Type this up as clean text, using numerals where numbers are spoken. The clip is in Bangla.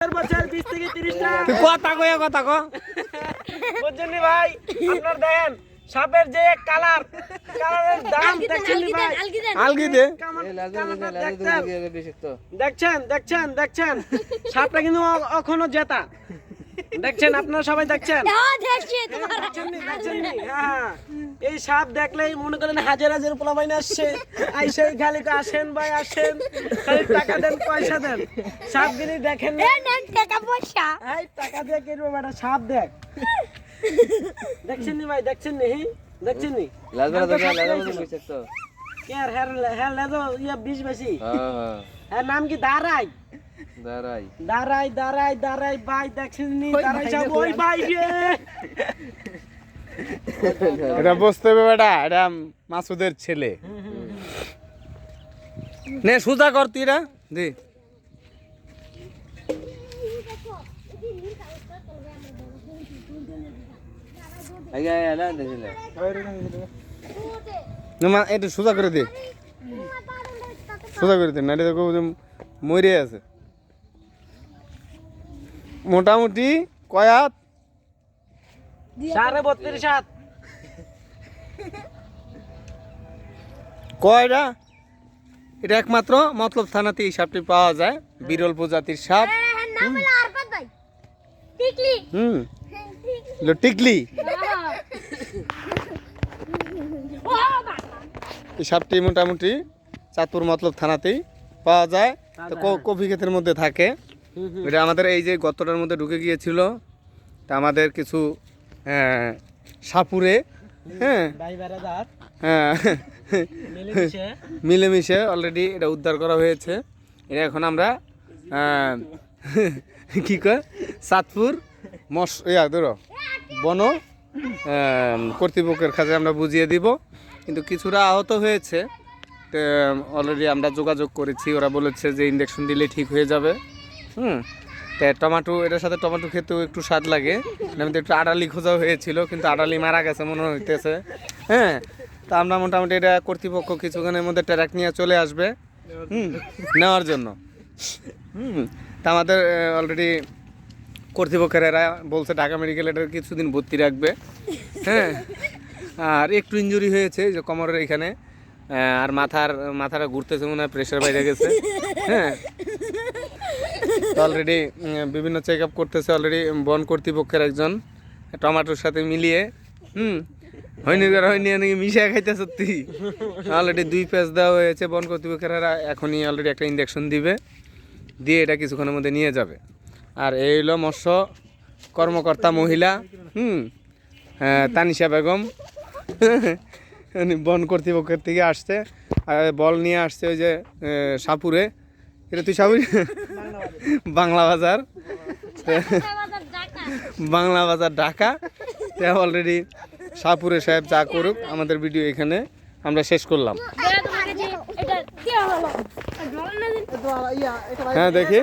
বছর 20 থেকে 30টা তুই কথা কইয়া কথা ক বুঝছেন নি ভাই আপনার দেখেন সাপের যে কালারের দাম দেখছেন নি ভাই আলগি দে দেখছেন সাপটা কিন্তু এখনো জেতা দেখছেন আপনারা সবাই দেখছেন হ্যাঁ এই সাপ দেখলেই মনে করেন হাজার হাজার পোলাপাইন আসছে আইসে খালি আসেন ভাই আসেন খালি টাকা দেন পয়সা দেন সাপ গিরি দেখেন টাকা পয়সা এই টাকা দিয়ে কিনবো বেটা সাপ দেখ দেখছেন নি ভাই দেখছেন নি লাজবালা তো লাজবালা কইছ তো কেয়ার হ্যাঁ লেদো ইয়া 20 বেশি হ্যাঁ হ্যাঁ নাম কি দাঁড়াই দাঁড়াই ভাই দেখছেন নি দাঁড়াই যাব ওই ভাই রে এটা বুঝতে হবে বেটা এটা মাসুদের ছেলে নে সুজা কর তুই রা দি আগে আলা দেখিলে না এটা সুজা করে দে সুজা করে দে না এটা দেখো মরে আছে মোটামুটি কয়াত 32.5 হাত কয়টা এটা একমাত্র মতলব থানাতে এই সাপটি পাওয়া যায় বিরল প্রজাতির সাপ নাম হলো আরফাত ভাই টিকলি টিকলি এই সাপটি মোটামুটি চাঁদপুর মতলব থানাতেই পাওয়া যায় তো কফি ক্ষেতের মধ্যে থাকে এটা আমাদের এই যে গর্তটার মধ্যে ঢুকে গিয়েছিল তা আমাদের কিছু সাপুরে হ্যাঁ ভাই বারাদার হ্যাঁ মিলেমিশে মিলেমিশে অলরেডি এটা উদ্ধার করা হয়েছে এটা এখন আমরা কি কয় চাঁদপুর বন কর্তৃপক্ষের কাছে আমরা বুঝিয়ে দিব কিন্তু কিছুটা আহত হয়েছে অলরেডি আমরা যোগাযোগ করেছি ওরা বলেছে যে ইনজেকশন দিলে ঠিক হয়ে যাবে তো টমেটো এটার সাথে টমেটো খেতেও একটু স্বাদ লাগে আমি তো একটু আড়ালি খোঁজা হয়েছিল কিন্তু আড়ালি মারা গেছে মনে হইতেছে হ্যাঁ তা আমরা মোটামুটি এটা কর্তৃপক্ষ কিছুক্ষণের মধ্যে ট্রাক নিয়ে চলে আসবে নেওয়ার জন্য তা আমাদের অলরেডি কর্তৃপক্ষের এরা বলছে ঢাকা মেডিকেলে এটা কিছুদিন ভর্তি রাখবে হ্যাঁ আর একটু ইনজুরি হয়েছে যে কোমরের এখানে আর মাথাটা ঘুরতেছে মনে হয় প্রেশার বাইরে গেছে হ্যাঁ অলরেডি বিভিন্ন চেক আপ করতেছে অলরেডি বন কর্তৃপক্ষের একজন টমেটোর সাথে মিলিয়ে হয়নি নাকি মিশিয়ে খাইতে সত্যি অলরেডি 2 প্যাচ দেওয়া হয়েছে বন কর্তৃপক্ষের এখনই অলরেডি একটা ইনজেকশন দিবে দিয়ে এটা কিছুক্ষণের মধ্যে নিয়ে যাবে আর এই হলো মৎস্য কর্মকর্তা মহিলা তানিশা বেগম বন কর্তৃপক্ষের থেকে আসছে আর বল নিয়ে আসছে ওই যে সাপুরে এটা তুই সাপুরে বাংলা বাজার ঢাকা অলরেডি সাপুরে সাহেব যা করুক আমাদের ভিডিও এখানে আমরা শেষ করলাম হ্যাঁ দেখি